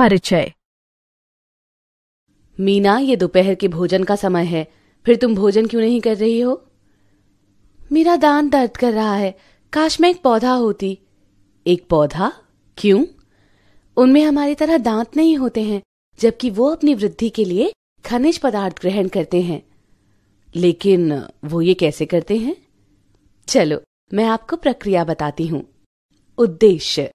परिचय। मीना, ये दोपहर के भोजन का समय है, फिर तुम भोजन क्यों नहीं कर रही हो? मेरा दांत दर्द कर रहा है, काश मैं एक पौधा होती। एक पौधा? क्यों? उनमें हमारी तरह दांत नहीं होते हैं, जबकि वो अपनी वृद्धि के लिए खनिज पदार्थ ग्रहण करते हैं। लेकिन वो ये कैसे करते हैं? चलो मैं आपको प्रक्रिया बताती हूँ। उद्देश्य।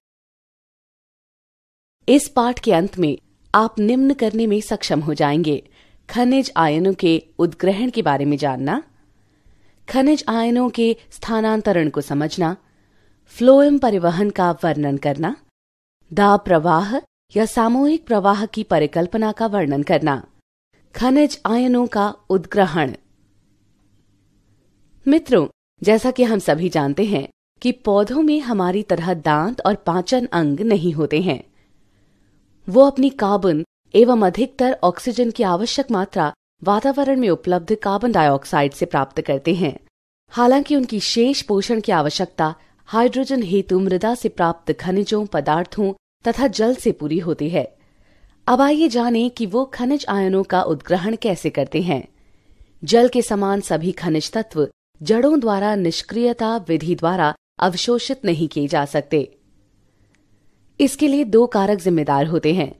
इस पाठ के अंत में आप निम्न करने में सक्षम हो जाएंगे: खनिज आयनों के उद्ग्रहण के बारे में जानना, खनिज आयनों के स्थानांतरण को समझना, फ्लोएम परिवहन का वर्णन करना, दाब प्रवाह या सामूहिक प्रवाह की परिकल्पना का वर्णन करना, खनिज आयनों का उद्ग्रहण। मित्रों, जैसा कि हम सभी जानते हैं कि पौधों में हमारी तरह दांत और पाचन अंग नहीं होते हैं। वो अपनी कार्बन एवं अधिकतर ऑक्सीजन की आवश्यक मात्रा वातावरण में उपलब्ध कार्बन डाइऑक्साइड से प्राप्त करते हैं। हालांकि उनकी शेष पोषण की आवश्यकता हाइड्रोजन हेतु मृदा से प्राप्त खनिजों, पदार्थों तथा जल से पूरी होती है। अब आइए जानें कि वो खनिज आयनों का उद्ग्रहण कैसे करते हैं। जल के समान सभी खनिज तत्व जड़ों द्वारा निष्क्रियता विधि द्वारा अवशोषित नहीं किए जा सकते। इसके लिए दो कारक जिम्मेदार होते हैं।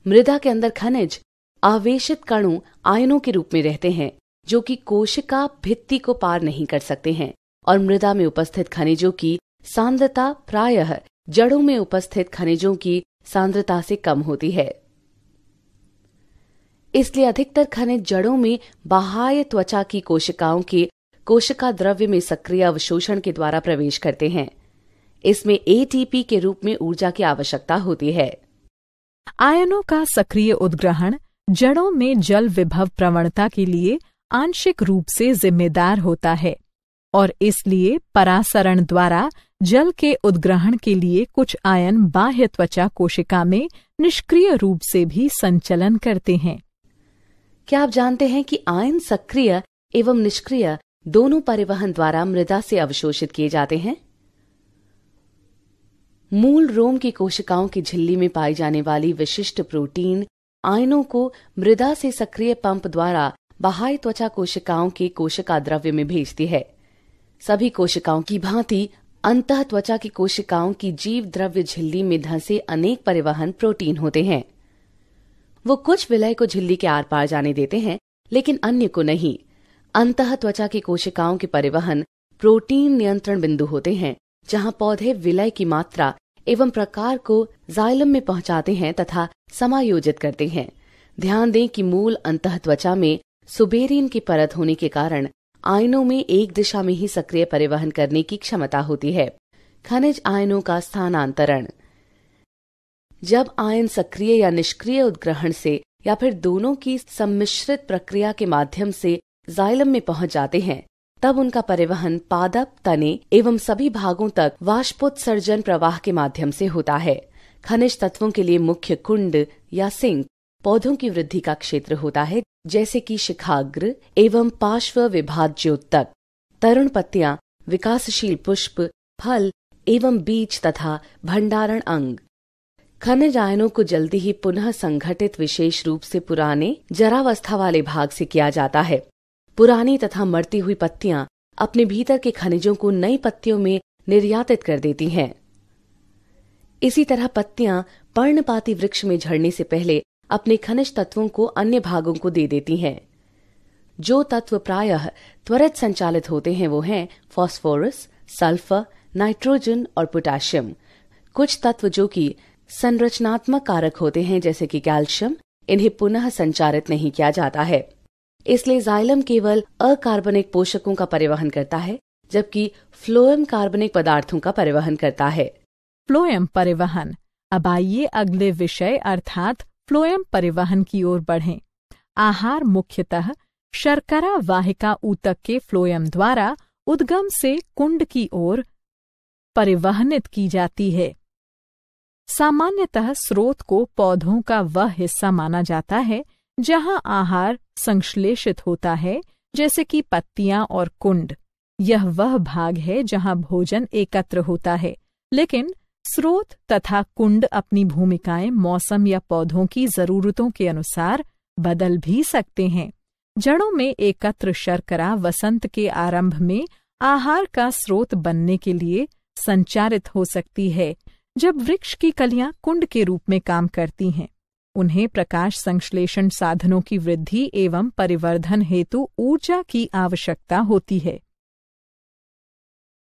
मृदा के अंदर खनिज आवेशित कणों आयनों के रूप में रहते हैं, जो कि कोशिका भित्ति को पार नहीं कर सकते हैं, और मृदा में उपस्थित खनिजों की सांद्रता प्रायः जड़ों में उपस्थित खनिजों की सांद्रता से कम होती है। इसलिए अधिकतर खनिज जड़ों में बाह्य त्वचा की कोशिकाओं के कोशिका द्रव्य में सक्रिय अवशोषण के द्वारा प्रवेश करते हैं। इसमें एटीपी के रूप में ऊर्जा की आवश्यकता होती है। आयनों का सक्रिय उद्ग्रहण जड़ों में जल विभव प्रवणता के लिए आंशिक रूप से जिम्मेदार होता है, और इसलिए परासरण द्वारा जल के उद्ग्रहण के लिए कुछ आयन बाह्य त्वचा कोशिका में निष्क्रिय रूप से भी संचलन करते हैं। क्या आप जानते हैं कि आयन सक्रिय एवं निष्क्रिय दोनों परिवहन द्वारा मृदा से अवशोषित किए जाते हैं? मूल रोम की कोशिकाओं की झिल्ली में पाई जाने वाली विशिष्ट प्रोटीन आयनों को मृदा से सक्रिय पंप द्वारा बाह्य त्वचा कोशिकाओं के कोशिका द्रव्य में भेजती है। सभी कोशिकाओं की भांति अंतः त्वचा की कोशिकाओं की जीव द्रव्य झिल्ली में धंसे अनेक परिवहन प्रोटीन होते हैं। वो कुछ विलय को झिल्ली के आर पार जाने देते हैं, लेकिन अन्य को नहीं। अंतः त्वचा की कोशिकाओं के परिवहन प्रोटीन नियंत्रण बिंदु होते हैं, जहां पौधे विलय की मात्रा एवं प्रकार को जाइलम में पहुंचाते हैं तथा समायोजित करते हैं। ध्यान दें कि मूल अंतः त्वचा में सुबेरिन की परत होने के कारण आयनों में एक दिशा में ही सक्रिय परिवहन करने की क्षमता होती है। खनिज आयनों का स्थानांतरण। जब आयन सक्रिय या निष्क्रिय उद्ग्रहण से या फिर दोनों की सम्मिश्रित प्रक्रिया के माध्यम से जाइलम में पहुंच जाते हैं, तब उनका परिवहन पादप, तने एवं सभी भागों तक वाष्पोत्सर्जन प्रवाह के माध्यम से होता है। खनिज तत्वों के लिए मुख्य कुंड या सिंक पौधों की वृद्धि का क्षेत्र होता है, जैसे कि शिखाग्र एवं पार्श्व विभाज्योत्तक, तरुण पत्तियां, विकासशील पुष्प, फल एवं बीज तथा भंडारण अंग। खनिज आयनों को जल्दी ही पुनः संघटित विशेष रूप से पुराने जरावस्था वाले भाग से किया जाता है। पुरानी तथा मरती हुई पत्तियां अपने भीतर के खनिजों को नई पत्तियों में निर्यातित कर देती हैं। इसी तरह पत्तियां पर्णपाती वृक्ष में झड़ने से पहले अपने खनिज तत्वों को अन्य भागों को दे देती हैं। जो तत्व प्रायः त्वरित संचालित होते हैं वो हैं फास्फोरस, सल्फर, नाइट्रोजन और पोटेशियम। कुछ तत्व जो कि संरचनात्मक कारक होते हैं, जैसे कि कैल्शियम, इन्हें पुनः संचारित नहीं किया जाता है। इसलिए जाइलम केवल अकार्बनिक पोषकों का परिवहन करता है, जबकि फ्लोएम कार्बनिक पदार्थों का परिवहन करता है। फ्लोएम परिवहन। अब आइए अगले विषय अर्थात फ्लोएम परिवहन की ओर बढ़ें। आहार मुख्यतः शर्करा वाहिका ऊतक के फ्लोएम द्वारा उद्गम से कुंड की ओर परिवहनित की जाती है। सामान्यतः स्रोत को पौधों का वह हिस्सा माना जाता है जहां आहार संश्लेषित होता है, जैसे कि पत्तियां और कुंड। यह वह भाग है जहां भोजन एकत्र होता है, लेकिन स्रोत तथा कुंड अपनी भूमिकाएं मौसम या पौधों की जरूरतों के अनुसार बदल भी सकते हैं। जड़ों में एकत्र शर्करा वसंत के आरंभ में आहार का स्रोत बनने के लिए संचारित हो सकती है, जब वृक्ष की कलियां कुंड के रूप में काम करती हैं। उन्हें प्रकाश संश्लेषण साधनों की वृद्धि एवं परिवर्धन हेतु ऊर्जा की आवश्यकता होती है।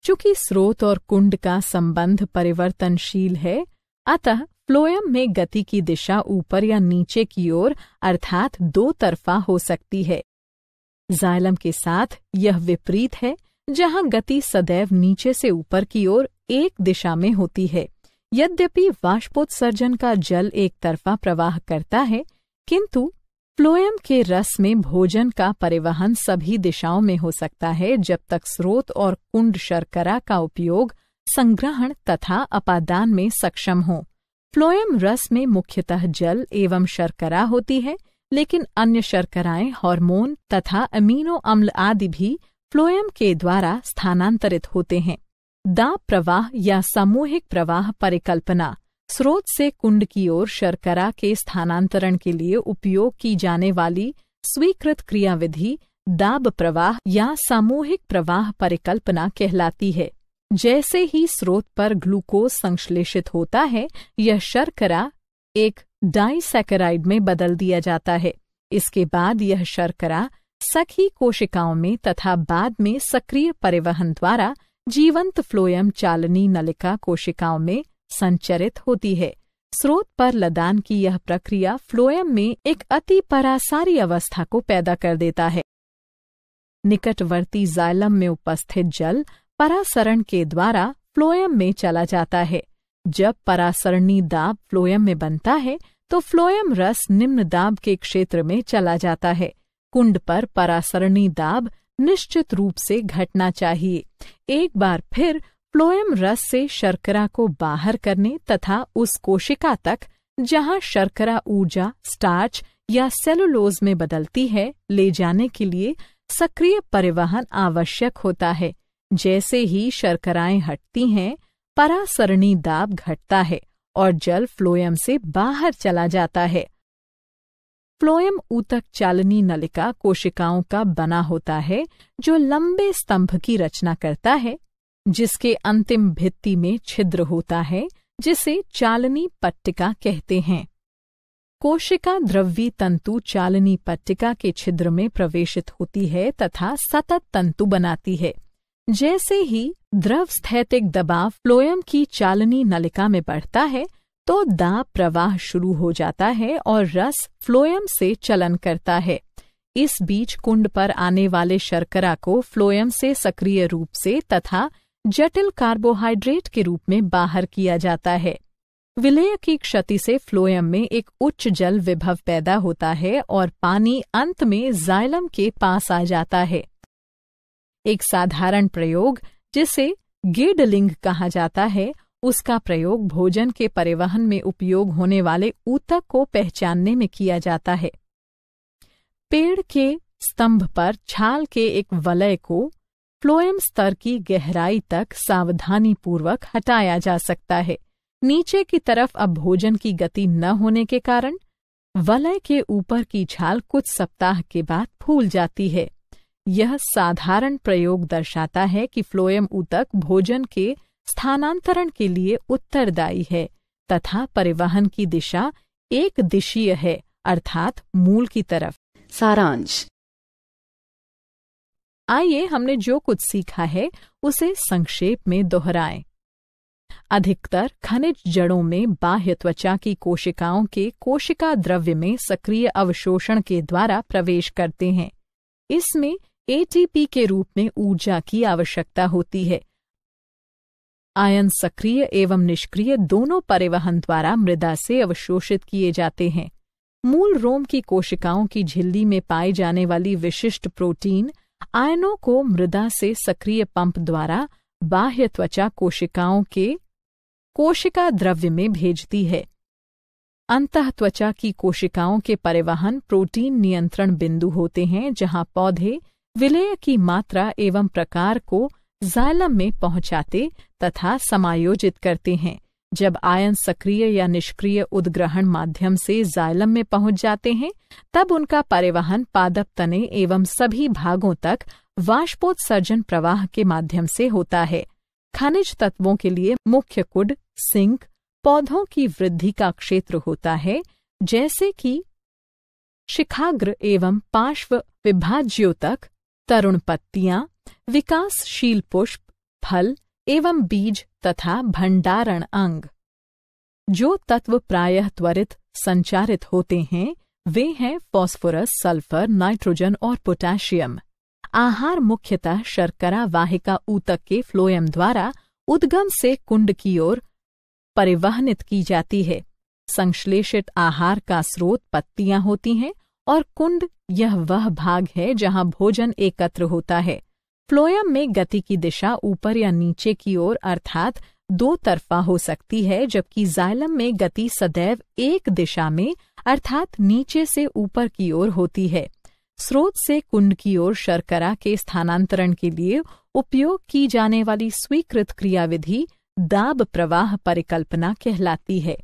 चूंकि स्रोत और कुंड का संबंध परिवर्तनशील है, अतः फ्लोएम में गति की दिशा ऊपर या नीचे की ओर अर्थात दो तरफा हो सकती है। जाइलम के साथ यह विपरीत है, जहां गति सदैव नीचे से ऊपर की ओर एक दिशा में होती है। यद्यपि वाष्पोत्सर्जन का जल एक तरफा प्रवाह करता है, किंतु फ्लोएम के रस में भोजन का परिवहन सभी दिशाओं में हो सकता है, जब तक स्रोत और कुंड शर्करा का उपयोग संग्रहण तथा अपादान में सक्षम हो। फ्लोएम रस में मुख्यतः जल एवं शर्करा होती है, लेकिन अन्य शर्कराएं, हार्मोन तथा अमीनो अम्ल आदि भी फ्लोएम के द्वारा स्थानांतरित होते हैं। दाब प्रवाह या सामूहिक प्रवाह परिकल्पना स्रोत से कुंड की ओर शर्करा के स्थानांतरण के लिए उपयोग की जाने वाली स्वीकृत क्रियाविधि दाब प्रवाह या सामूहिक प्रवाह परिकल्पना कहलाती है। जैसे ही स्रोत पर ग्लूकोज संश्लेषित होता है, यह शर्करा एक डाइसैकेराइड में बदल दिया जाता है। इसके बाद यह शर्करा सखी कोशिकाओं में तथा बाद में सक्रिय परिवहन द्वारा जीवंत फ्लोएम चालनी नलिका कोशिकाओं में संचरित होती है। स्रोत पर लदान की यह प्रक्रिया फ्लोएम में एक अति परासारी अवस्था को पैदा कर देता है। निकटवर्ती जाइलम में उपस्थित जल परासरण के द्वारा फ्लोएम में चला जाता है। जब परासरणी दाब फ्लोएम में बनता है, तो फ्लोएम रस निम्न दाब के क्षेत्र में चला जाता है। कुंड पर परासरणी दाब निश्चित रूप से घटना चाहिए। एक बार फिर फ्लोएम रस से शर्करा को बाहर करने तथा उस कोशिका तक जहां शर्करा ऊर्जा स्टार्च या सेलुलोज में बदलती है, ले जाने के लिए सक्रिय परिवहन आवश्यक होता है। जैसे ही शर्कराएं हटती हैं, परासरणी दाब घटता है और जल फ्लोएम से बाहर चला जाता है। फ्लोएम ऊतक चालनी नलिका कोशिकाओं का बना होता है, जो लंबे स्तंभ की रचना करता है, जिसके अंतिम भित्ति में छिद्र होता है, जिसे चालनी पट्टिका कहते हैं। कोशिका द्रव्य तंतु चालनी पट्टिका के छिद्र में प्रवेशित होती है तथा सतत तंतु बनाती है। जैसे ही द्रव स्थैतिक दबाव फ्लोएम की चालनी नलिका में बढ़ता है, तो दाब प्रवाह शुरू हो जाता है और रस फ्लोएम से चलन करता है। इस बीच कुंड पर आने वाले शर्करा को फ्लोएम से सक्रिय रूप से तथा जटिल कार्बोहाइड्रेट के रूप में बाहर किया जाता है। विलय की क्षति से फ्लोएम में एक उच्च जल विभव पैदा होता है और पानी अंत में जाइलम के पास आ जाता है। एक साधारण प्रयोग, जिसे गेडलिंग कहा जाता है, उसका प्रयोग भोजन के परिवहन में उपयोग होने वाले ऊतक को पहचानने में किया जाता है। पेड़ के स्तंभ पर छाल के एक वलय को फ्लोएम स्तर की गहराई तक सावधानीपूर्वक हटाया जा सकता है। नीचे की तरफ अब भोजन की गति न होने के कारण वलय के ऊपर की छाल कुछ सप्ताह के बाद फूल जाती है। यह साधारण प्रयोग दर्शाता है कि फ्लोएम ऊतक भोजन के स्थानांतरण के लिए उत्तरदायी है तथा परिवहन की दिशा एक दिशीय है, अर्थात मूल की तरफ। सारांश। आइए हमने जो कुछ सीखा है उसे संक्षेप में दोहराएं। अधिकतर खनिज जड़ों में बाह्य त्वचा की कोशिकाओं के कोशिका द्रव्य में सक्रिय अवशोषण के द्वारा प्रवेश करते हैं। इसमें एटीपी के रूप में ऊर्जा की आवश्यकता होती है। आयन सक्रिय एवं निष्क्रिय दोनों परिवहन द्वारा मृदा से अवशोषित किए जाते हैं। मूल रोम की कोशिकाओं की झिल्ली में पाई जाने वाली विशिष्ट प्रोटीन आयनों को मृदा से सक्रिय पंप द्वारा बाह्य त्वचा कोशिकाओं के कोशिका द्रव्य में भेजती है। अंतः त्वचा की कोशिकाओं के परिवहन प्रोटीन नियंत्रण बिंदु होते हैं, जहां पौधे विलय की मात्रा एवं प्रकार को जाइलम में पहुंचाते तथा समायोजित करते हैं। जब आयन सक्रिय या निष्क्रिय उद्ग्रहण माध्यम से जाइलम में पहुंच जाते हैं, तब उनका परिवहन पादप तने एवं सभी भागों तक वाष्पोत्सर्जन प्रवाह के माध्यम से होता है। खनिज तत्वों के लिए मुख्य कुड सिंक पौधों की वृद्धि का क्षेत्र होता है, जैसे कि शिखाग्र एवं पार्श्व विभाज्यों तक, तरुण पत्तियां, विकासशील पुष्प, फल एवं बीज तथा भंडारण अंग। जो तत्व प्रायः त्वरित संचारित होते हैं वे हैं फास्फोरस, सल्फर, नाइट्रोजन और पोटेशियम। आहार मुख्यतः शर्करा वाहिका ऊतक के फ्लोएम द्वारा उद्गम से कुंड की ओर परिवहनित की जाती है। संश्लेषित आहार का स्रोत पत्तियां होती हैं और कुंड यह वह भाग है जहां भोजन एकत्र होता है। फ्लोएम में गति की दिशा ऊपर या नीचे की ओर अर्थात दो तरफा हो सकती है, जबकि जाइलम में गति सदैव एक दिशा में अर्थात नीचे से ऊपर की ओर होती है। स्रोत से कुंड की ओर शर्करा के स्थानांतरण के लिए उपयोग की जाने वाली स्वीकृत क्रियाविधि दाब प्रवाह परिकल्पना कहलाती है।